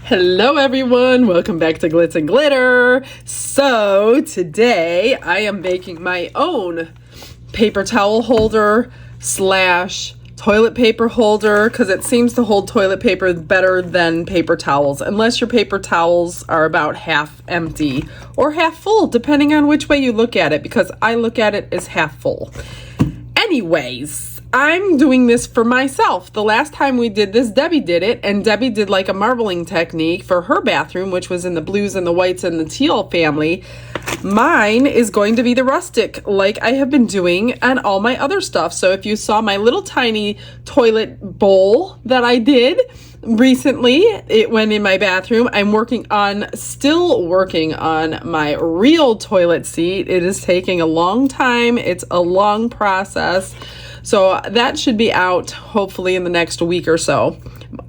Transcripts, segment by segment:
Hello everyone, welcome back to Glitz and Glitter. So today I am making my own paper towel holder slash toilet paper holder because it seems to hold toilet paper better than paper towels, unless your paper towels are about half empty or half full, depending on which way you look at it, because I look at it as half full. Anyways, I'm doing this for myself. The last time we did this, Debbie did it, and Debbie did like a marbling technique for her bathroom, which was in the blues and the whites and the teal family. Mine is going to be the rustic, like I have been doing on all my other stuff. So if you saw my little tiny toilet bowl that I did recently, it went in my bathroom. I'm still working on my real toilet seat. It is taking a long time. It's a long process. So that should be out hopefully in the next week or so.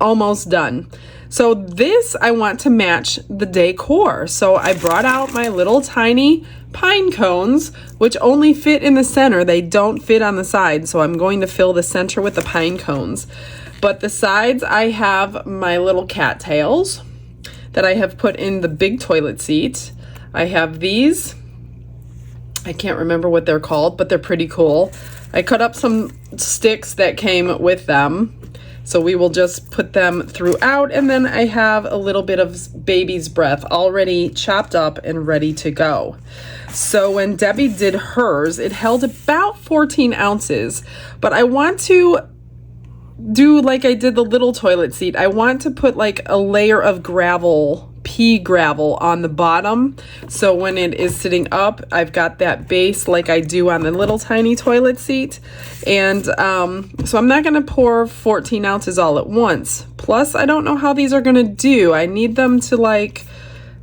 Almost done. So this, I want to match the decor. So I brought out my little tiny pine cones, which only fit in the center. They don't fit on the sides. So I'm going to fill the center with the pine cones. But the sides, I have my little cattails that I have put in the big toilet seat. I have these. I can't remember what they're called, but they're pretty cool. I cut up some sticks that came with them, so we will just put them throughout, and then I have a little bit of baby's breath already chopped up and ready to go. So when Debbie did hers, it held about 14 ounces, but I want to do like I did the little toilet seat. I want to put like a layer of gravel, pea gravel on the bottom. So when it is sitting up, I've got that base like I do on the little tiny toilet seat. And so I'm not going to pour 14 ounces all at once. Plus, I don't know how these are going to do. I need them to like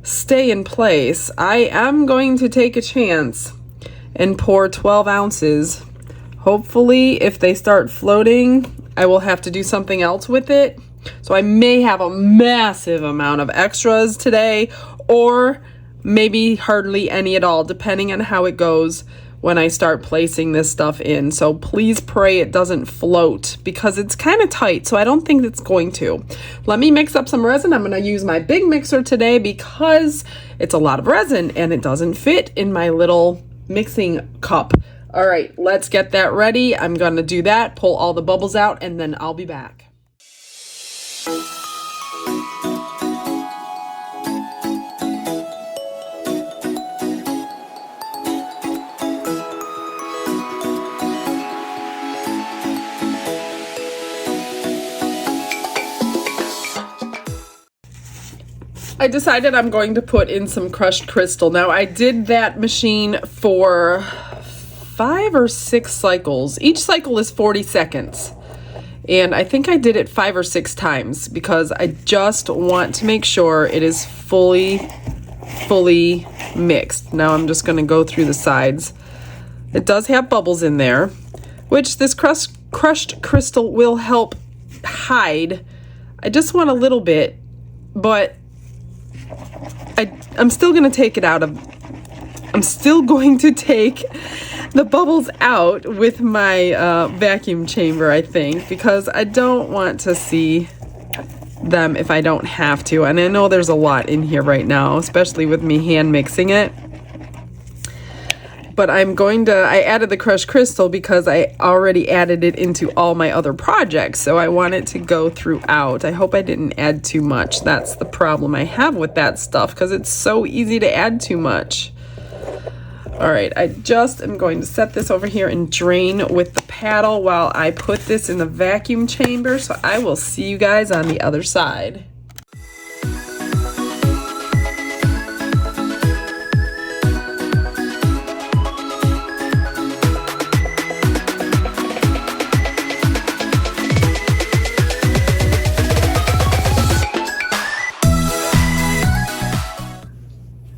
stay in place. I am going to take a chance and pour 12 ounces. Hopefully, if they start floating, I will have to do something else with it. So I may have a massive amount of extras today, or maybe hardly any at all, depending on how it goes when I start placing this stuff in. So please pray it doesn't float, because it's kind of tight, so I don't think it's going to. Let me mix up some resin. I'm going to use my big mixer today because it's a lot of resin and it doesn't fit in my little mixing cup. All right, let's get that ready. I'm going to do that, pull all the bubbles out, and then I'll be back. I decided I'm going to put in some crushed crystal. Now, I did that machine for 5 or 6 cycles. Each cycle is 40 seconds. And I think I did it 5 or 6 times because I just want to make sure it is fully mixed. Now I'm just going to go through the sides. It does have bubbles in there, which this crushed crystal will help hide. I just want a little bit, but I'm still going to take it out of... I'm still going to take the bubbles out with my vacuum chamber, I think, because I don't want to see them if I don't have to. And I know there's a lot in here right now, especially with me hand mixing it. But I added the crushed crystal because I already added it into all my other projects. So I want it to go throughout. I hope I didn't add too much. That's the problem I have with that stuff, because it's so easy to add too much. All right, I just am going to set this over here and drain with the paddle while I put this in the vacuum chamber. So I will see you guys on the other side.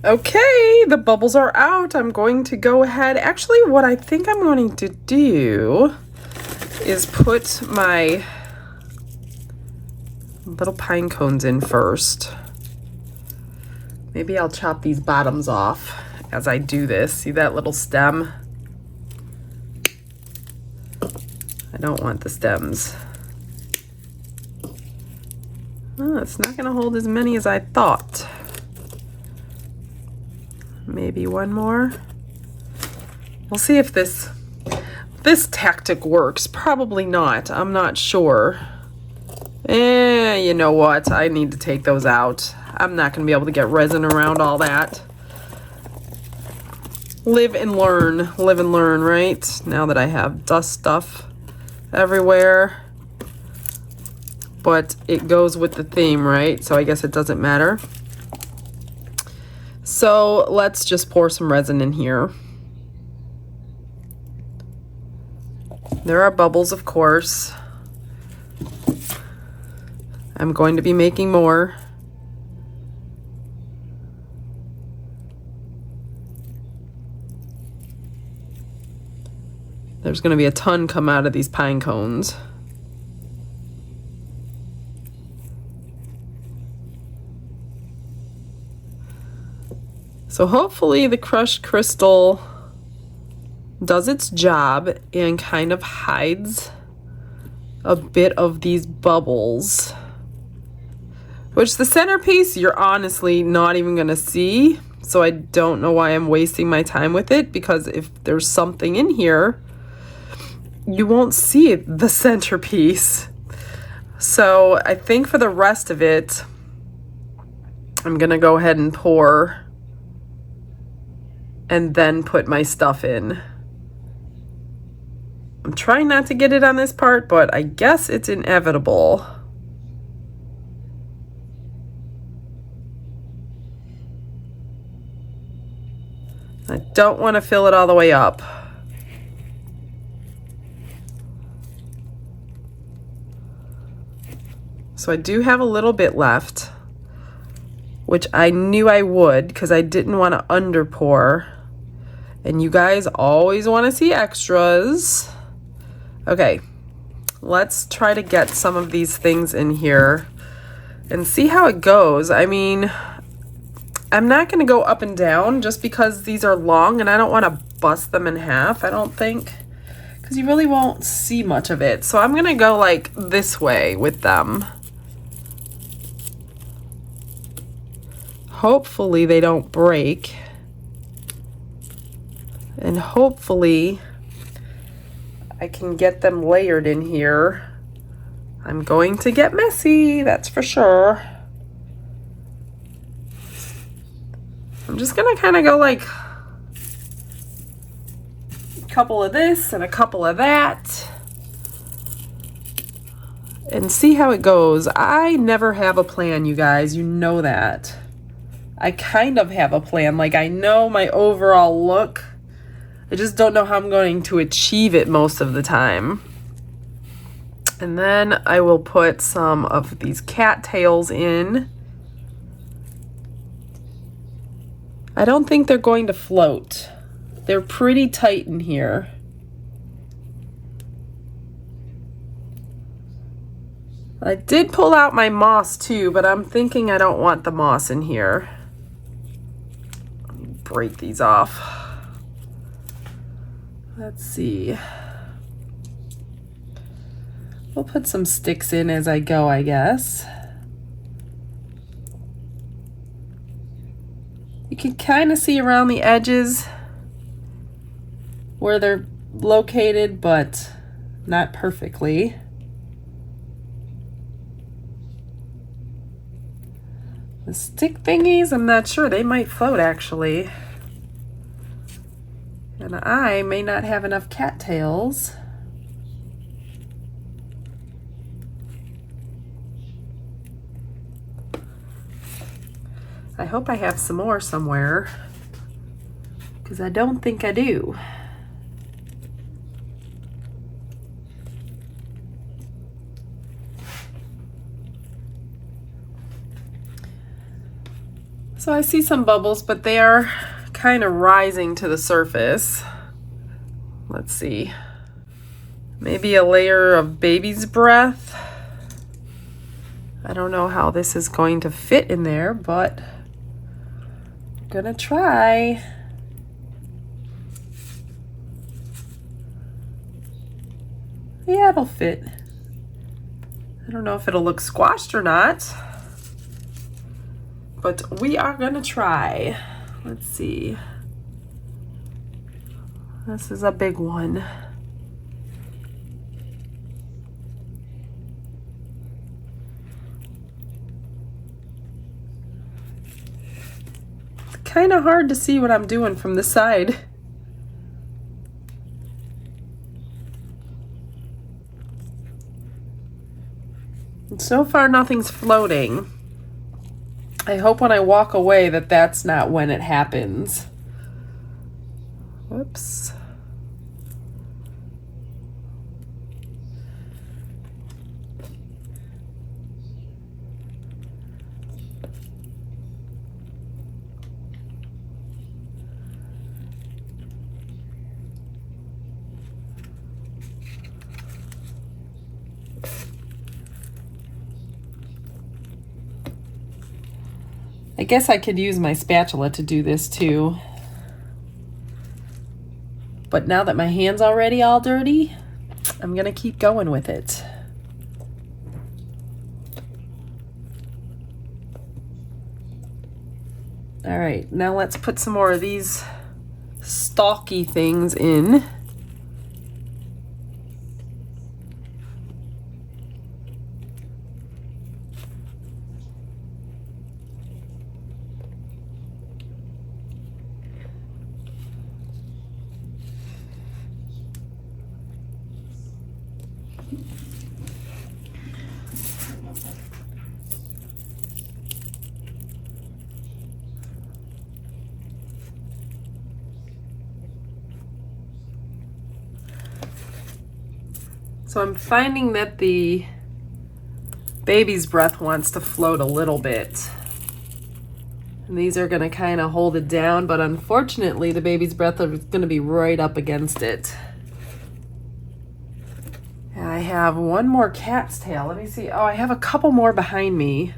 Okay, the bubbles are out. I'm going to go ahead. Actually, what I think I'm going to do is put my little pine cones in first. Maybe I'll chop these bottoms off as I do this. See that little stem? I don't want the stems. Oh, it's not gonna hold as many as I thought. Maybe one more. We'll see if this tactic works. Probably not. I'm not sure. You know what? I need to take those out. I'm not going to be able to get resin around all that. Live and learn. Live and learn, right? Now that I have dust stuff everywhere. But it goes with the theme, right? So I guess it doesn't matter. So let's just pour some resin in here. There are bubbles, of course. I'm going to be making more. There's going to be a ton come out of these pine cones. So hopefully the crushed crystal does its job and kind of hides a bit of these bubbles. Which the centerpiece, you're honestly not even going to see. So I don't know why I'm wasting my time with it, because if there's something in here, you won't see the centerpiece. So I think for the rest of it, I'm going to go ahead and pour and then put my stuff in. I'm trying not to get it on this part, but I guess it's inevitable. I don't want to fill it all the way up. So I do have a little bit left, which I knew I would because I didn't want to underpour. And you guys always want to see extras. Okay, let's try to get some of these things in here and see how it goes. I mean, I'm not going to go up and down just because these are long and I don't want to bust them in half, I don't think, because you really won't see much of it. So I'm going to go like this way with them. Hopefully they don't break. And hopefully I can get them layered in here. I'm going to get messy, that's for sure. I'm just gonna kind of go like a couple of this and a couple of that and see how it goes. I never have a plan, you guys, you know that. I kind of have a plan, like I know my overall look. I just don't know how I'm going to achieve it most of the time. And then I will put some of these cattails in. I don't think they're going to float. They're pretty tight in here. I did pull out my moss too, but I'm thinking I don't want the moss in here. Let me break these off. Let's see. We'll put some sticks in as I go, I guess. You can kind of see around the edges where they're located, but not perfectly. The stick thingies, I'm not sure. They might float, actually. And I may not have enough cattails. I hope I have some more somewhere, because I don't think I do. So I see some bubbles, but they are kind of rising to the surface. Let's see. Maybe a layer of baby's breath. I don't know how this is going to fit in there, but I'm gonna try. Yeah, it'll fit. I don't know if it'll look squashed or not. but we are gonna try. Let's see. This is a big one. It's kind of hard to see what I'm doing from the side. And so far, nothing's floating. I hope when I walk away that that's not when it happens. Whoops. I guess I could use my spatula to do this too. But now that my hand's already all dirty, I'm gonna keep going with it. All right, now let's put some more of these stalky things in. So I'm finding that the baby's breath wants to float a little bit. And these are gonna kind of hold it down, but unfortunately the baby's breath is gonna be right up against it. And I have one more cat's tail. Let me see. Oh, I have a couple more behind me.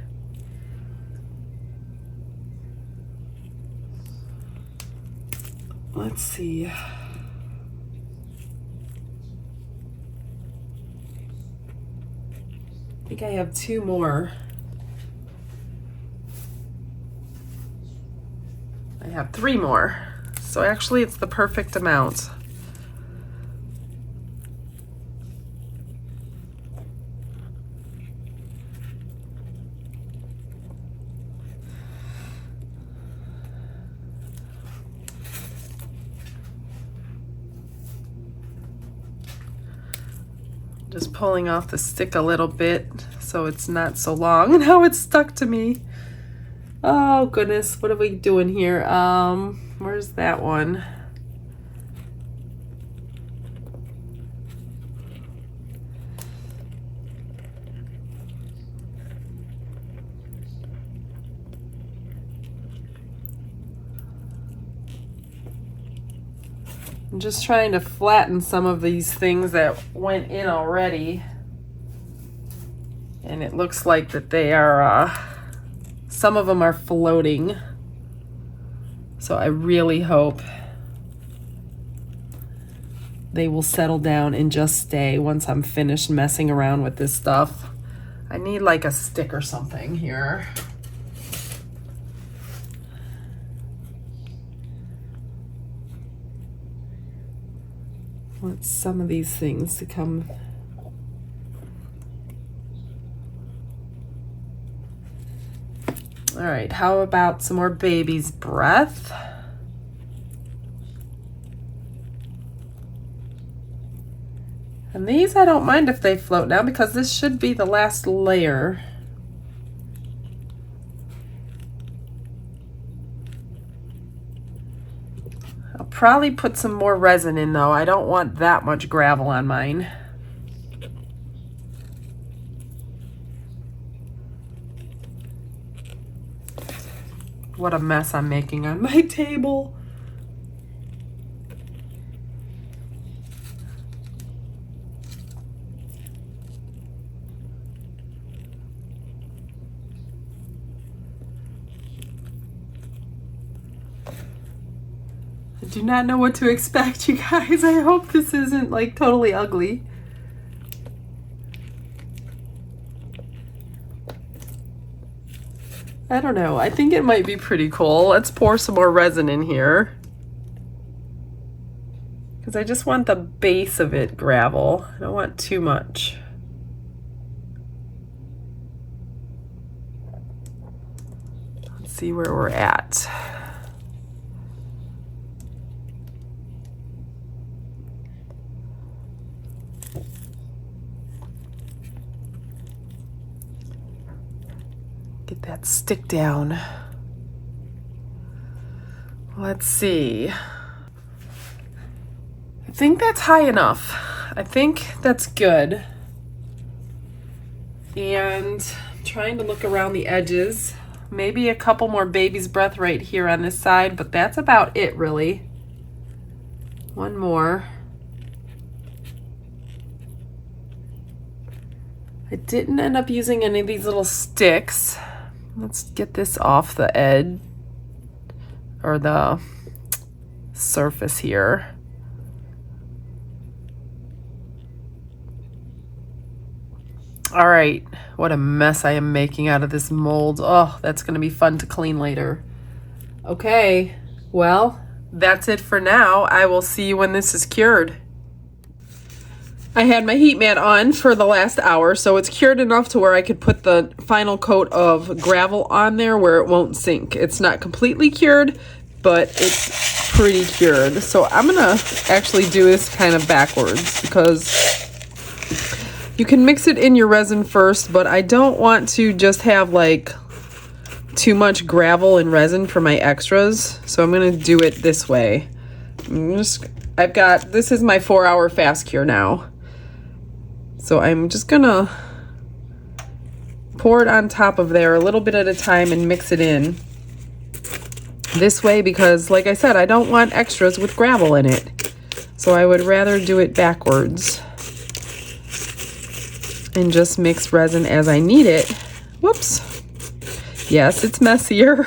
Let's see. I think I have two more. I have three more. So actually it's the perfect amount. Just pulling off the stick a little bit so it's not so long. And now it's stuck to me. Oh goodness, what are we doing here? Where's that one? I'm just trying to flatten some of these things that went in already. And it looks like that they are, some of them are floating. So I really hope they will settle down and just stay once I'm finished messing around with this stuff. I need like a stick or something here. I want some of these things to come. All right, how about some more baby's breath? And these I don't mind if they float now because this should be the last layer. I'll probably put some more resin in though. I don't want that much gravel on mine. What a mess I'm making on my table. I do not know what to expect, you guys. I hope this isn't like totally ugly. I don't know. I think it might be pretty cool. Let's pour some more resin in here, because I just want the base of it gravel. I don't want too much. Let's see where we're at. Get that stick down. Let's see. I think that's high enough. I think that's good. And I'm trying to look around the edges. Maybe a couple more baby's breath right here on this side, but that's about it really. One more. I didn't end up using any of these little sticks. Let's get this off the edge or the surface here. All right, what a mess I am making out of this mold. Oh, that's gonna be fun to clean later. Okay, well, that's it for now. I will see you when this is cured. I had my heat mat on for the last hour, so it's cured enough to where I could put the final coat of gravel on there where it won't sink. It's not completely cured, but it's pretty cured. So I'm gonna actually do this kind of backwards, because you can mix it in your resin first, but I don't want to just have like too much gravel and resin for my extras. So I'm gonna do it this way. This is my 4-hour fast cure now. So I'm just gonna pour it on top of there a little bit at a time and mix it in this way, because like I said, I don't want extras with gravel in it. So I would rather do it backwards and just mix resin as I need it. Whoops. Yes, it's messier,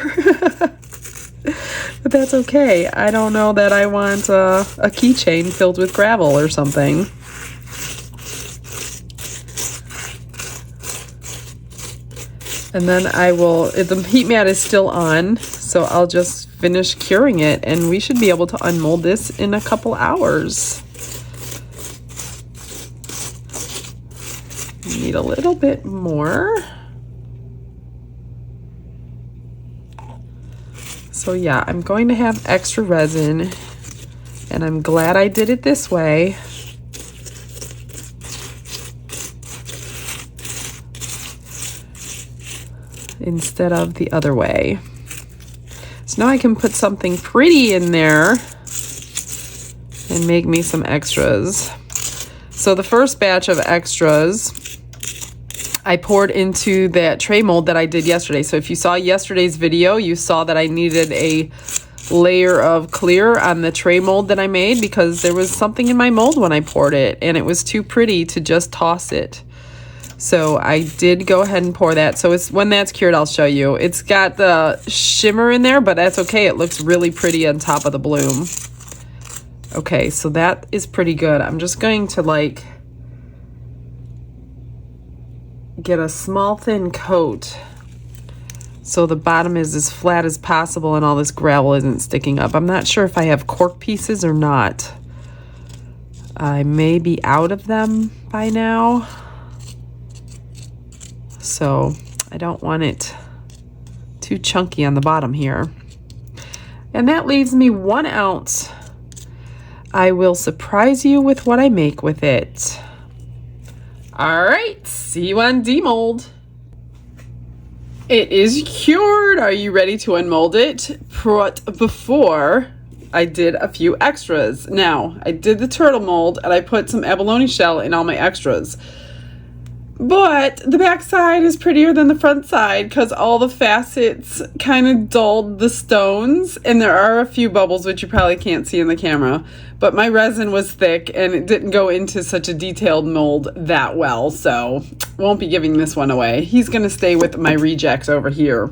but that's okay. I don't know that I want a keychain filled with gravel or something. And then the heat mat is still on, so I'll just finish curing it, and we should be able to unmold this in a couple hours. Need a little bit more. So yeah, I'm going to have extra resin, and I'm glad I did it this way. Instead of the other way. So now I can put something pretty in there and make me some extras. So the first batch of extras I poured into that tray mold that I did yesterday. So if you saw yesterday's video, you saw that I needed a layer of clear on the tray mold that I made, because there was something in my mold when I poured it and it was too pretty to just toss it. So I did go ahead and pour that. So when that's cured, I'll show you. It's got the shimmer in there, but that's okay. It looks really pretty on top of the bloom. Okay, so that is pretty good. I'm just going to like get a small thin coat so the bottom is as flat as possible and all this gravel isn't sticking up. I'm not sure if I have cork pieces or not. I may be out of them by now. So I don't want it too chunky on the bottom here. And that leaves me 1 ounce. I will surprise you with what I make with it. All right, see you on demold. It is cured. Are you ready to unmold it? But before, I did a few extras. Now, I did the turtle mold and I put some abalone shell in all my extras. But the back side is prettier than the front side because all the facets kind of dulled the stones, and there are a few bubbles which you probably can't see in the camera, but my resin was thick and it didn't go into such a detailed mold that well, so won't be giving this one away. He's going to stay with my rejects over here.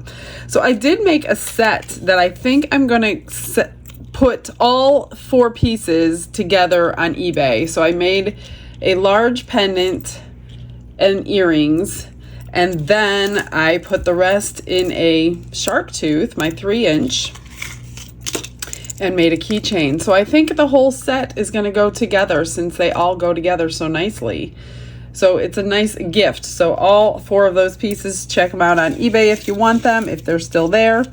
So I did make a set that I think I'm going to put all 4 pieces together on eBay. So I made a large pendant and earrings, And then I put the rest in a shark tooth, my 3-inch, and made a keychain. So I think the whole set is going to go together since they all go together so nicely. So it's a nice gift. So all 4 of those pieces, check them out on eBay if you want them, if they're still there.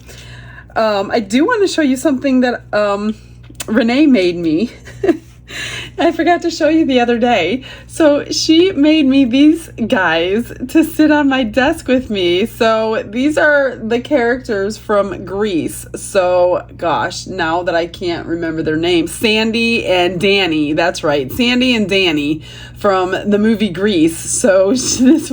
I do want to show you something that Renee made me. I forgot to show you the other day. So she made me these guys to sit on my desk with me. So these are the characters from Grease. So gosh, now that I can't remember their names, Sandy and Danny. That's right, Sandy and Danny from the movie Grease. So this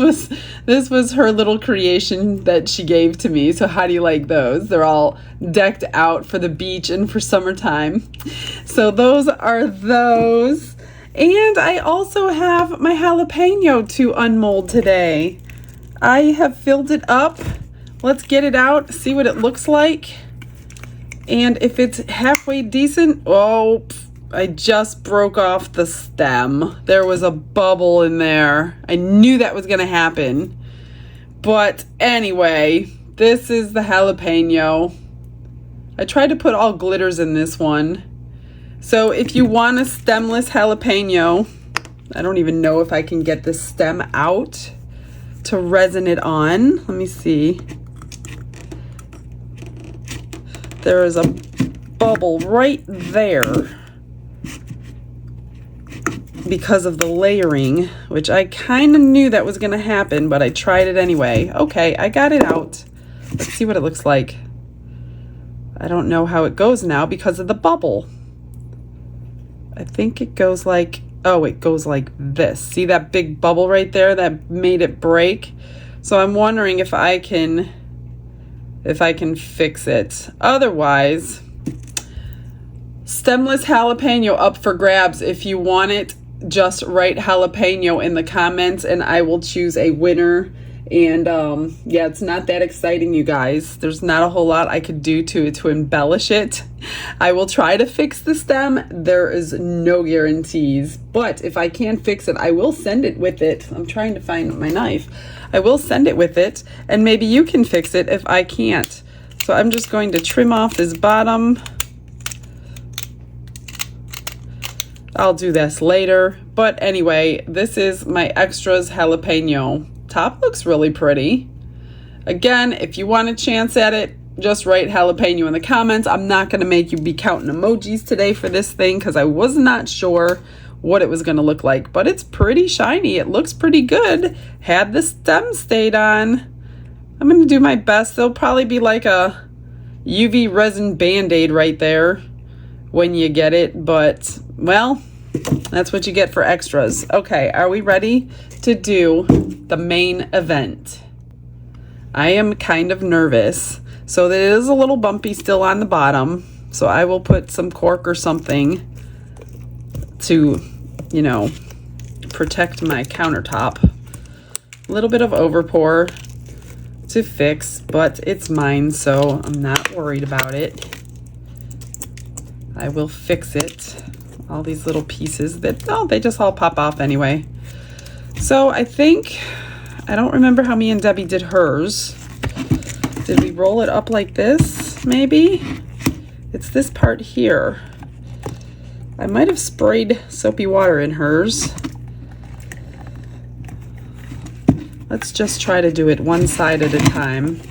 was her little creation that she gave to me. So how do you like those? They're all decked out for the beach and for summertime. So those are those. And I also have my jalapeno to unmold today. I have filled it up. Let's get it out, see what it looks like. And if it's halfway decent, oh, I just broke off the stem. There was a bubble in there. I knew that was gonna happen. But anyway, this is the jalapeno. I tried to put all glitters in this one. So if you want a stemless jalapeno, I don't even know if I can get this stem out to resin it on. Let me see. There is a bubble right there because of the layering, which I kind of knew that was going to happen, but I tried it anyway. Okay, I got it out. Let's see what it looks like. I don't know how it goes now because of the bubble. I think it goes like, oh, it goes like this. See that big bubble right there that made it break? So I'm wondering if I can fix it. Otherwise, stemless jalapeno up for grabs. If you want it, just write jalapeno in the comments and I will choose a winner. And yeah, it's not that exciting, you guys. There's not a whole lot I could do to embellish it. I will try to fix the stem. There is no guarantees, but if I can fix it, I will send it with it. I'm trying to find my knife. I will send it with it, and maybe you can fix it if I can't. So I'm just going to trim off this bottom. I'll do this later, but anyway, this is my extras jalapeno. Top looks really pretty. Again, if you want a chance at it, just write jalapeno in the comments. I'm not going to make you be counting emojis today for this thing because I was not sure what it was going to look like, but it's pretty shiny. It looks pretty good. Had the stem stayed on. I'm going to do my best. There'll probably be like a UV resin band-aid right there when you get it, but well, that's what you get for extras. Okay, are we ready to do the main event? I am kind of nervous. So it is a little bumpy still on the bottom. So I will put some cork or something to, you know, protect my countertop. A little bit of overpour to fix, but it's mine, so I'm not worried about it. I will fix it. All these little pieces that, oh, they just all pop off anyway. So I think, I don't remember how me and Debbie did hers. Did we roll it up like this, maybe? It's this part here. I might have sprayed soapy water in hers. Let's just try to do it one side at a time.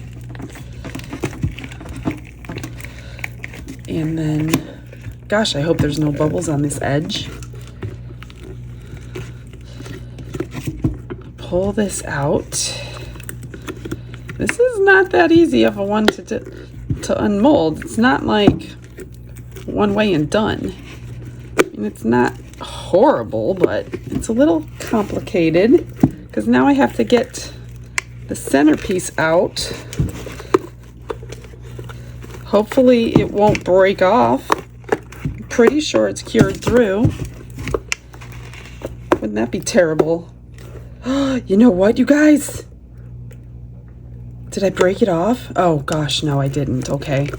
And then, gosh, I hope there's no bubbles on this edge. Pull this out. This is not that easy of a one to unmold. It's not like one way and done. And it's not horrible, but it's a little complicated because now I have to get the centerpiece out. Hopefully it won't break off. I'm pretty sure it's cured through. Wouldn't that be terrible? You know what, you guys? Did I break it off? Oh gosh, no, I didn't. Okay.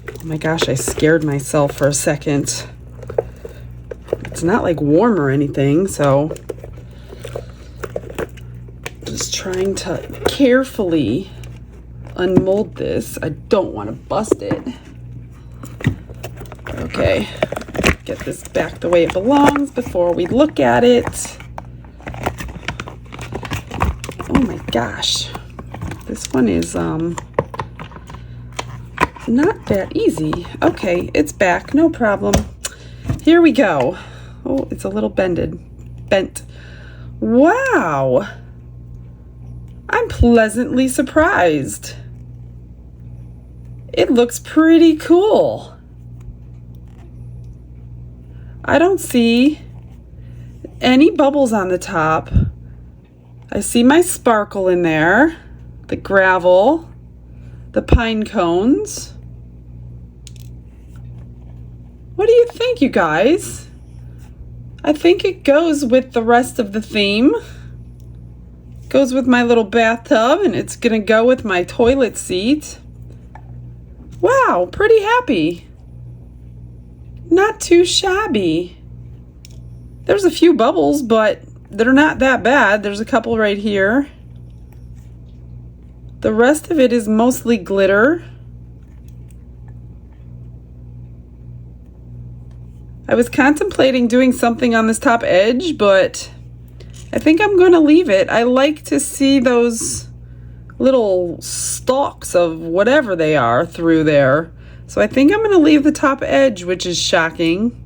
Oh my gosh, I scared myself for a second. It's not like warm or anything, so trying to carefully unmold this. I don't want to bust it. Okay, get this back the way it belongs before we look at it. Oh my gosh, this one is not that easy. Okay, it's back, no problem. Here we go. Oh, it's a little bent. Wow, I'm pleasantly surprised. It looks pretty cool. I don't see any bubbles on the top. I see my sparkle in there, the gravel, the pine cones. What do you think, you guys? I think it goes with the rest of the theme. Goes with my little bathtub, and it's gonna go with my toilet seat. Wow, pretty happy. Not too shabby. There's a few bubbles, but they're not that bad. There's a couple right here. The rest of it is mostly glitter. I was contemplating doing something on this top edge, but I think I'm going to leave it. I like to see those little stalks of whatever they are through there. So I think I'm going to leave the top edge, which is shocking.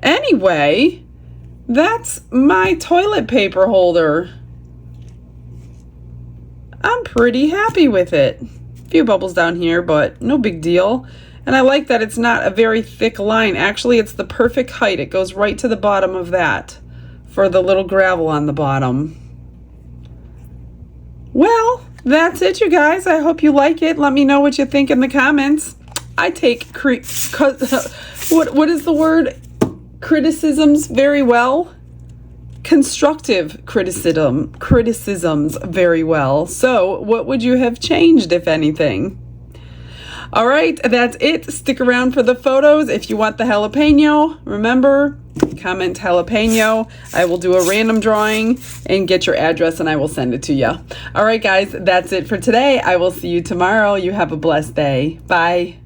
Anyway, that's my toilet paper holder. I'm pretty happy with it. A few bubbles down here, but no big deal. And I like that it's not a very thick line. Actually, it's the perfect height. It goes right to the bottom of that for the little gravel on the bottom. Well, that's it, you guys. I hope you like it. Let me know what you think in the comments. I take what is the word? Criticisms very well. Constructive criticisms very well. So, what would you have changed, if anything? All right, that's it. Stick around for the photos. If you want the jalapeno, remember, comment jalapeno. I will do a random drawing and get your address, and I will send it to you. All right, guys, that's it for today. I will see you tomorrow. You have a blessed day. Bye.